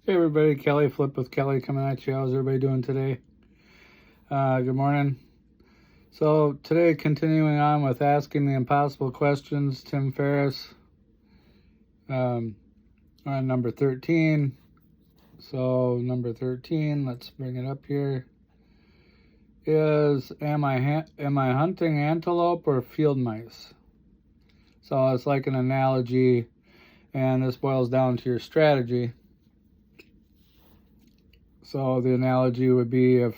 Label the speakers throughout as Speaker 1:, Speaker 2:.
Speaker 1: Hey everybody, Kelly Flip with Kelly coming at you. How's everybody doing today? Good morning. So today, continuing on with asking the impossible questions, Tim Ferriss, on number 13. So number 13, let's bring it up here, is am I hunting antelope or field mice? So it's like an analogy, and this boils down to your strategy. So the analogy would be, if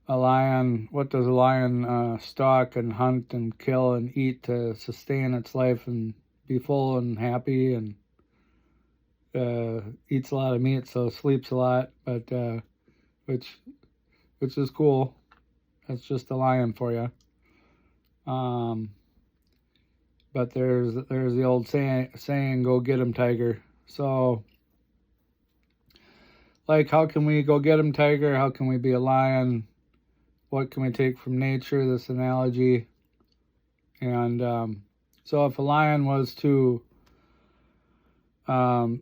Speaker 1: a lion, what does a lion stalk and hunt and kill and eat to sustain its life and be full and happy, and eats a lot of meat, so sleeps a lot, but which is cool. That's just a lion for you. But there's the old saying, go get 'em, tiger. So, like, how can we go get 'em, tiger? How can we be a lion? What can we take from nature, this analogy? And so if a lion was to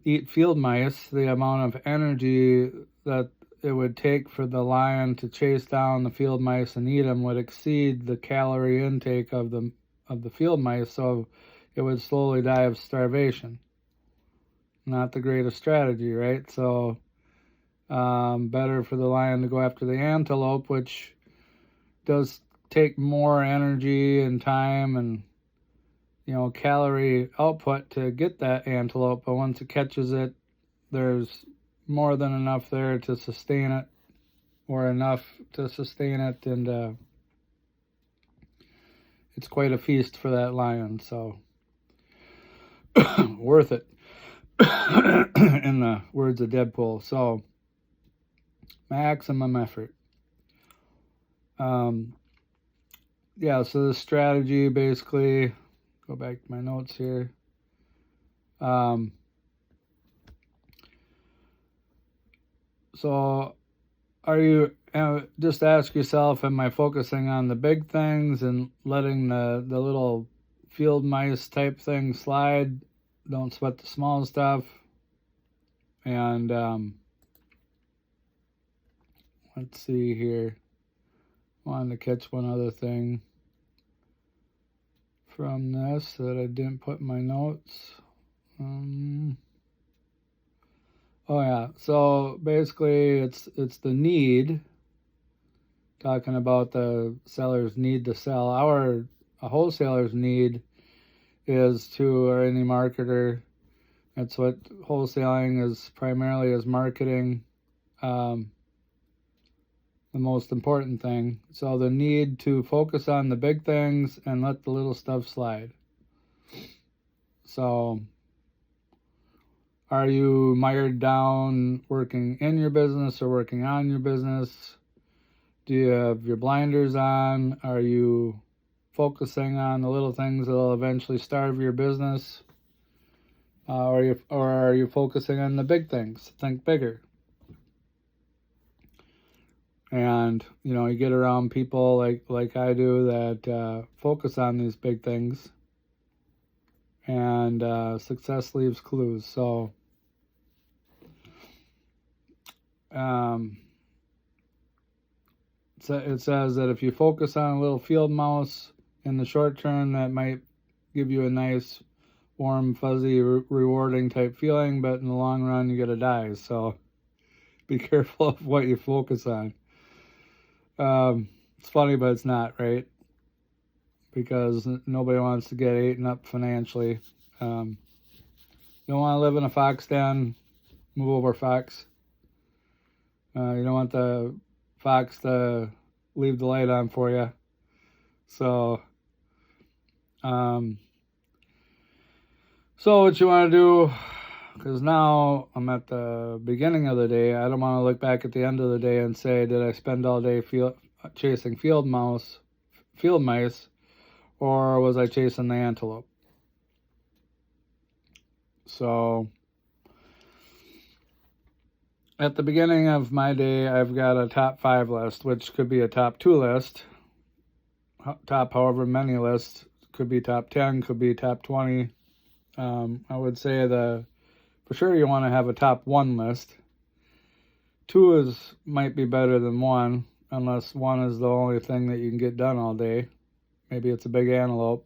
Speaker 1: eat field mice, the amount of energy that it would take for the lion to chase down the field mice and eat them would exceed the calorie intake of the field mice, so it would slowly die of starvation. Not the greatest strategy, right? So better for the lion to go after the antelope, which does take more energy and time and calorie output to get that antelope, but once it catches it, there's more than enough there to sustain it, or enough to sustain it, and it's quite a feast for that lion, so worth it, in the words of Deadpool. So maximum effort. Yeah, so the strategy, basically, go back to my notes here. So are you, just ask yourself, am I focusing on the big things and letting the little field mice type thing slide? Don't sweat the small stuff. And let's see here. Wanted to catch one other thing from this that I didn't put in my notes. Oh yeah, so basically it's the need, talking about the seller's need to sell. A wholesaler's need is to, or any marketer, that's what wholesaling is primarily, is marketing, the most important thing. So the need to focus on the big things and let the little stuff slide. So are you mired down working in your business or working on your business? Do you have your blinders on? Are you focusing on the little things that will eventually starve your business? Or are you focusing on the big things? Think bigger. And you get around people like I do that focus on these big things, and success leaves clues. So it says that if you focus on a little field mouse in the short term, that might give you a nice, warm, fuzzy, rewarding type feeling, but in the long run, you're going to die. So be careful of what you focus on. It's funny, but it's not, right? Because nobody wants to get eaten up financially. You don't want to live in a fox den. Move over, fox. You don't want the fox to leave the light on for you. So what you want to do, because now I'm at the beginning of the day, I don't want to look back at the end of the day and say, did I spend all day chasing field mice, or was I chasing the antelope? So at the beginning of my day, I've got a top 5 list, which could be a top 2 list, top however many lists, could be top 10, could be top 20. I would say the for sure you want to have a top 1 list. 2 might be better than 1, unless 1 is the only thing that you can get done all day. Maybe it's a big antelope.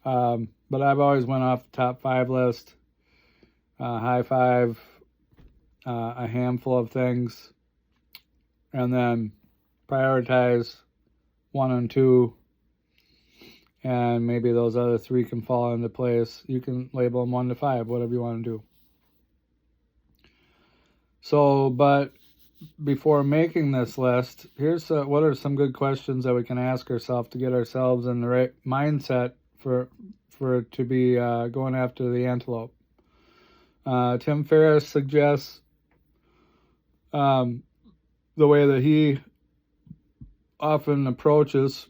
Speaker 1: But I've always went off the top 5 list, high 5, a handful of things, and then prioritize 1 and 2, and maybe those other 3 can fall into place. You can label them 1 to 5, whatever you want to do. So, but before making this list, here's what are some good questions that we can ask ourselves to get ourselves in the right mindset for it to be going after the antelope. Tim Ferriss suggests the way that he often approaches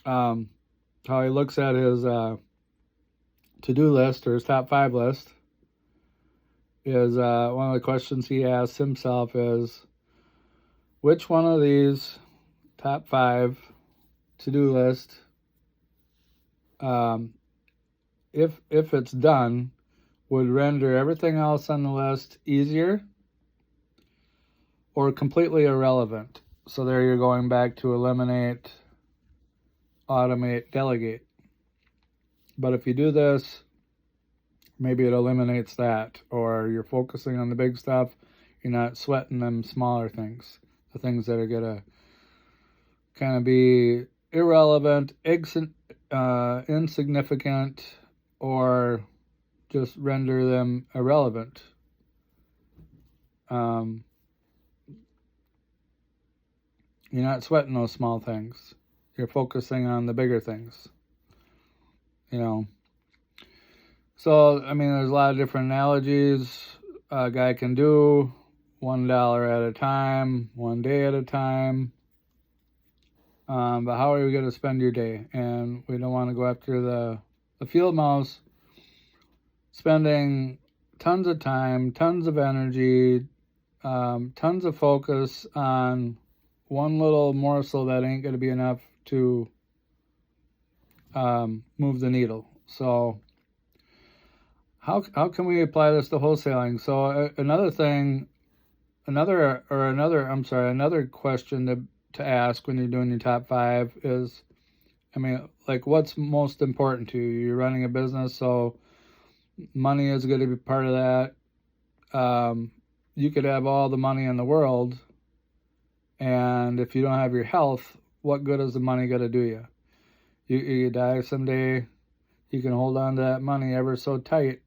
Speaker 1: how he looks at his to-do list or his top 5 list is one of the questions he asks himself is, which one of these top 5 to-do list, if it's done, would render everything else on the list easier or completely irrelevant? So there you're going back to eliminate, automate, delegate. But if you do this, maybe it eliminates that, or you're focusing on the big stuff. You're not sweating them smaller things, the things that are going to kind of be irrelevant, insignificant, or just render them irrelevant. You're not sweating those small things. You're focusing on the bigger things, So, I mean, there's a lot of different analogies a guy can do. $1 at a time, 1 day at a time. But how are you going to spend your day? And we don't want to go after the field mouse, spending tons of time, tons of energy, tons of focus on one little morsel that ain't going to be enough to move the needle. So how can we apply this to wholesaling? So another question to ask when you're doing your top 5 is, I mean, like, what's most important to you? You're running a business, so money is going to be part of that. You could have all the money in the world, and if you don't have your health, what good is the money going to do you? You die someday, you can hold on to that money ever so tight,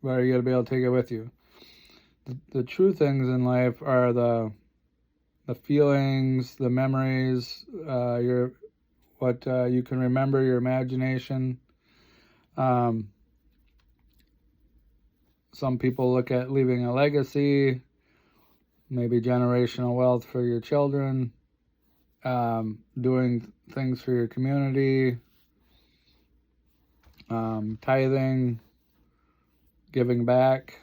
Speaker 1: but you got to be able to take it with you. The true things in life are the feelings, the memories, what you can remember, your imagination. Some people look at leaving a legacy, maybe generational wealth for your children, doing things for your community, tithing, giving back.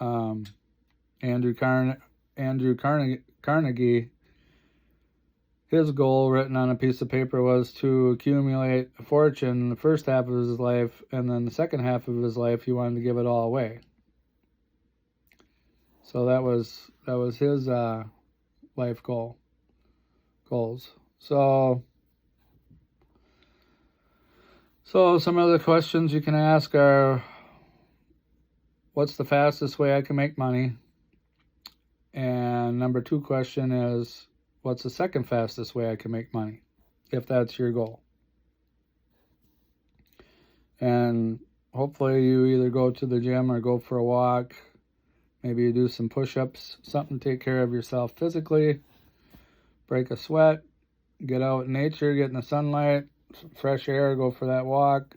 Speaker 1: Andrew Carnegie, his goal written on a piece of paper was to accumulate a fortune in the first half of his life, and then the second half of his life he wanted to give it all away. So that was his life goals. So some of the questions you can ask are, what's the fastest way I can make money? And number 2 question is, what's the second fastest way I can make money, if that's your goal? And hopefully you either go to the gym or go for a walk. Maybe you do some push-ups, something to take care of yourself physically, break a sweat, get out in nature, get in the sunlight, fresh air, go for that walk.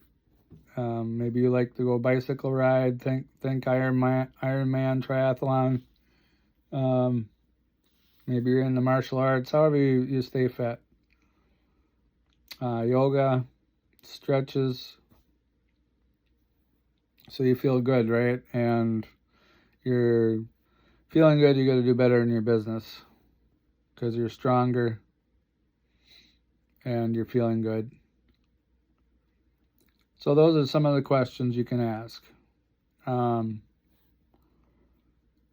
Speaker 1: Maybe you like to go bicycle ride, think Ironman triathlon. Maybe you're into martial arts, however you stay fit. Yoga, stretches, so you feel good, right? And you're feeling good, you got to do better in your business because you're stronger and you're feeling good. So those are some of the questions you can ask.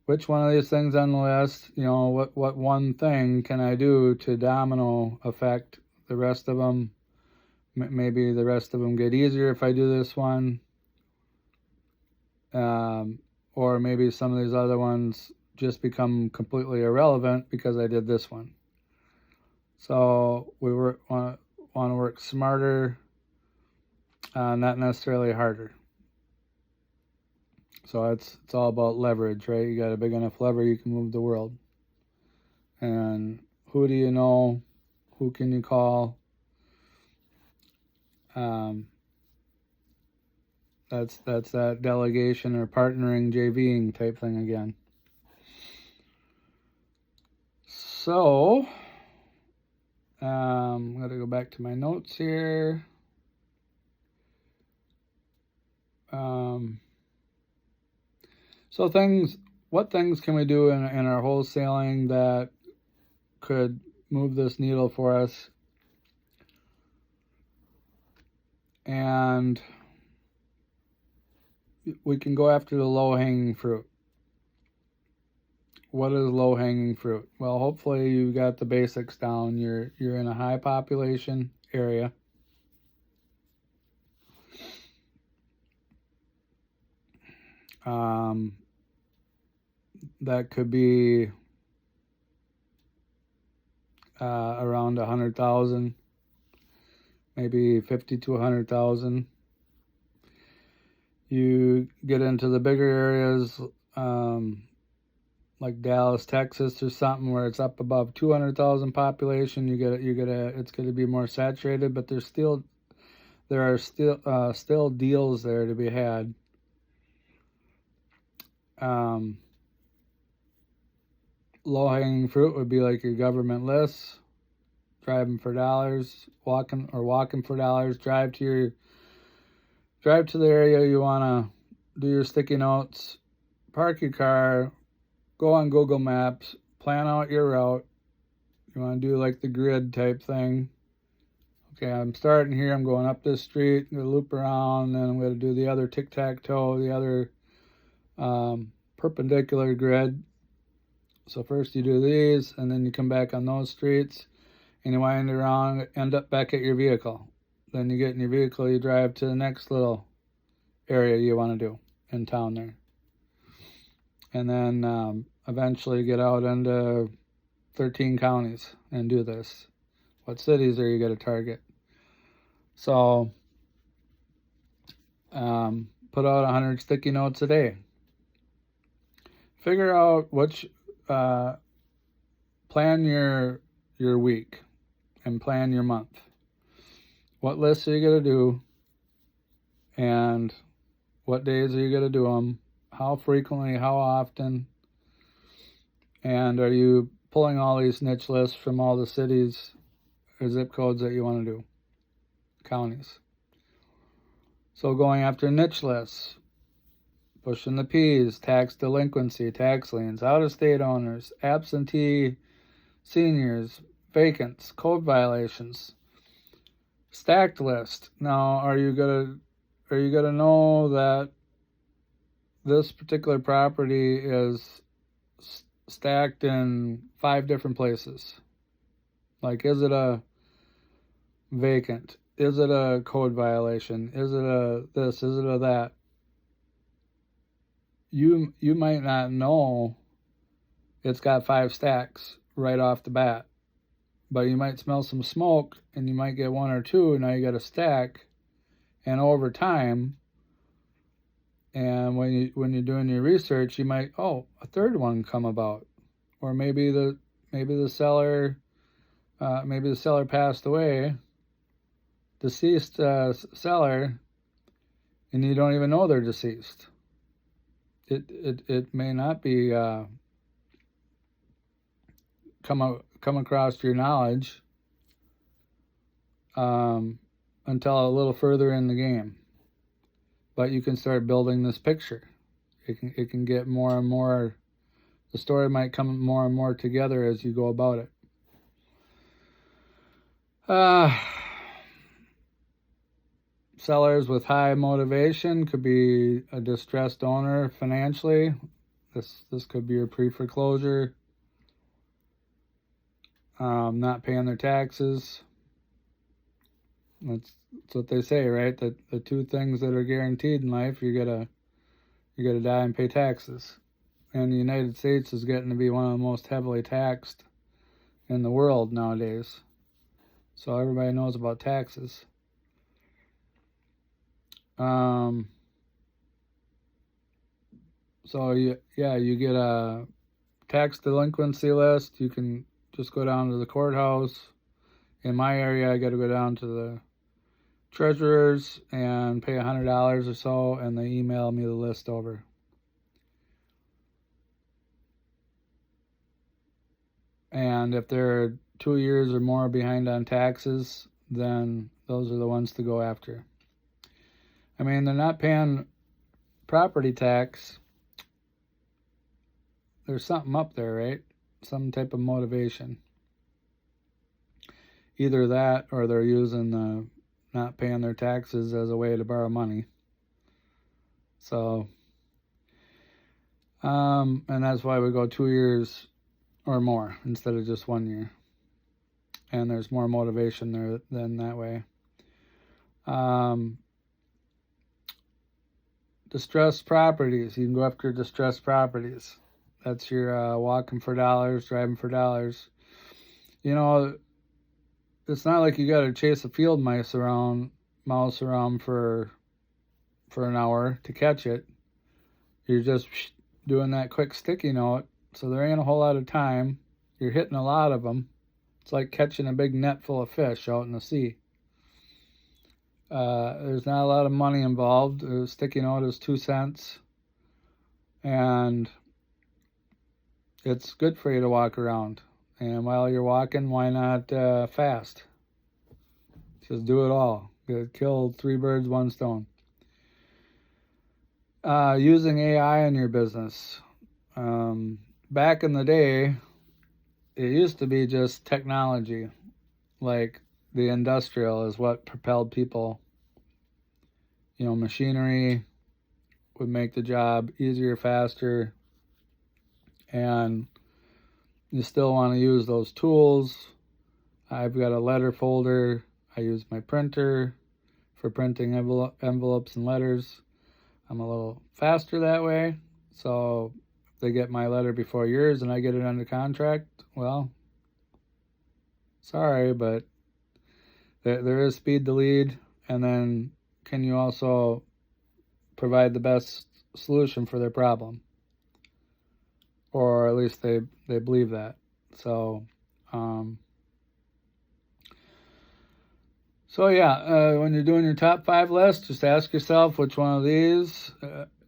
Speaker 1: Which one of these things on the list, what one thing can I do to domino affect the rest of them? Maybe the rest of them get easier if I do this one. Or maybe some of these other ones just become completely irrelevant because I did this one. So we want to work smarter, not necessarily harder. So it's all about leverage, right? You got a big enough lever, you can move the world. And who do you know? Who can you call? That's that delegation or partnering, JVing type thing again. So, I'm going to go back to my notes here. So what things can we do in our wholesaling that could move this needle for us? And we can go after the low-hanging fruit. What is low-hanging fruit? Well, hopefully you got the basics down. You're in a high population area. That could be around 100,000, maybe 50 to 100,000. You get into the bigger areas, like Dallas, Texas, or something where it's up above 200,000 population. It's going to be more saturated, but there are still deals there to be had. Low-hanging fruit would be like your government lists, driving for dollars, walking for dollars. Drive to the area you want to do your sticky notes, park your car, go on Google Maps, plan out your route. You want to do like the grid type thing. Okay, I'm starting here, I'm going up this street, I'm going to loop around, then I'm going to do the other tic-tac-toe, the other perpendicular grid. So first you do these, and then you come back on those streets, and you wind around, end up back at your vehicle. Then you get in your vehicle, you drive to the next little area you want to do in town there. And then eventually get out into 13 counties and do this. What cities are you going to target? So put out 100 sticky notes a day. Figure out which, plan your week and plan your month. What lists are you going to do, and what days are you going to do them, how frequently, how often, and are you pulling all these niche lists from all the cities or zip codes that you want to do, counties. So going after niche lists, pushing the P's, tax delinquency, tax liens, out-of-state owners, absentee seniors, vacants, code violations, stacked list. Now, are you gonna know that this particular property is stacked in 5 different places? Like, is it a vacant? Is it a code violation? Is it a this? Is it a that? You might not know it's got 5 stacks right off the bat, but you might smell some smoke and you might get 1 or 2. Now you got a stack, and over time, and when you're doing your research, you might a 3rd one come about, or maybe the seller passed away, deceased seller, and you don't even know they're deceased. It may not be come across your knowledge until a little further in the game. But you can start building this picture. It can get more and more. The story might come more and more together as you go about it. sellers with high motivation could be a distressed owner financially. This could be a pre-foreclosure, not paying their taxes. That's what they say, right? That the two things that are guaranteed in life, you gotta die and pay taxes. And the United States is getting to be one of the most heavily taxed in the world nowadays. So everybody knows about taxes. So you get a tax delinquency list. You can just go down to the courthouse. In my area, I got to go down to the treasurers and pay $100 or so, and they email me the list over. And if they're 2 years or more behind on taxes, then those are the ones to go after. I mean, they're not paying property tax. There's something up there, right? Some type of motivation. Either that, or they're using the not paying their taxes as a way to borrow money. So, and that's why we go 2 years or more instead of just 1 year. And there's more motivation there than that way. Distressed properties. You can go after distressed properties. That's your walking for dollars, driving for dollars. You know, it's not like you got to chase a field mouse around for an hour to catch it. You're just doing that quick sticky note, so there ain't a whole lot of time. You're hitting a lot of them. It's like catching a big net full of fish out in the sea. There's not a lot of money involved. A sticky note is 2 cents, and it's good for you to walk around. And while you're walking, why not fast? Just do it all. Kill 3 birds, 1 stone. Using AI in your business. Back in the day, it used to be just technology. Like the industrial is what propelled people. You know, machinery would make the job easier, faster, and you still want to use those tools. I've got a letter folder. I use my printer for printing envelopes and letters. I'm a little faster that way. So if they get my letter before yours and I get it under contract, well, sorry, but there is speed to lead. And then can you also provide the best solution for their problem? Or at least they believe that. So, when you're doing your top 5 list, just ask yourself which one of these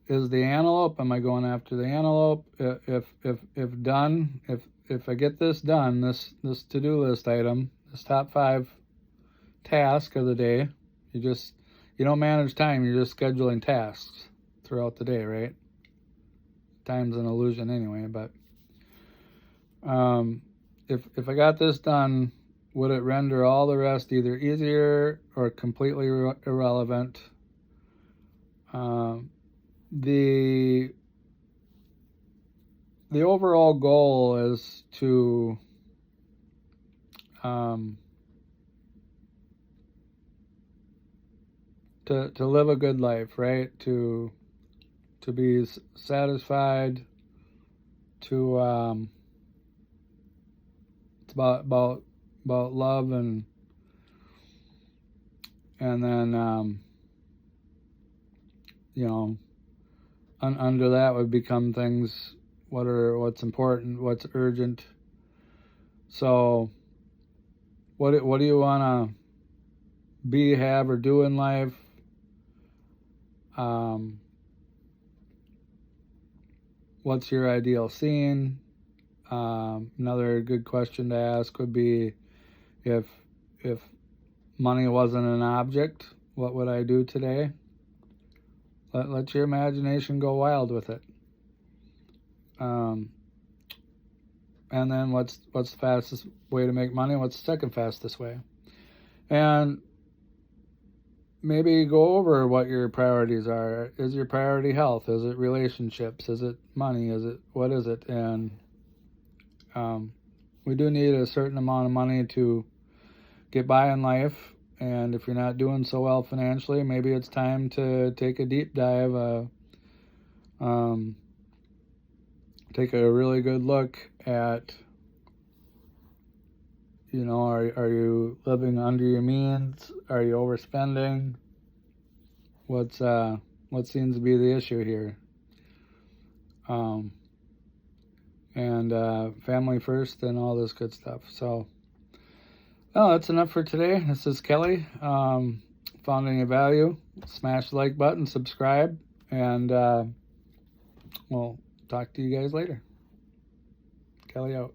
Speaker 1: is the antelope. Am I going after the antelope? If I get this done, this to-do list item, this top 5 task of the day, you don't manage time. You're just scheduling tasks throughout the day, right? Time's an illusion anyway, but if I got this done, would it render all the rest either easier or completely irrelevant? The overall goal is to live a good life, right? To be satisfied. It's about love and then under that would become things what's important, what's urgent. So what do you want to be, have, or do in life? What's your ideal scene? Another good question to ask would be, if money wasn't an object, what would I do today? Let your imagination go wild with it. And then what's the fastest way to make money? What's the second fastest way? And maybe go over what your priorities are. Is your priority health? Is it relationships? Is it money? What is it? And we do need a certain amount of money to get by in life. And if you're not doing so well financially, maybe it's time to take a deep dive, take a really good look at, are you living under your means? Are you overspending? What seems to be the issue here? And family first and all this good stuff. So, well, that's enough for today. This is Kelly. Found any value? Smash the like button, subscribe, and we'll talk to you guys later. Kelly out.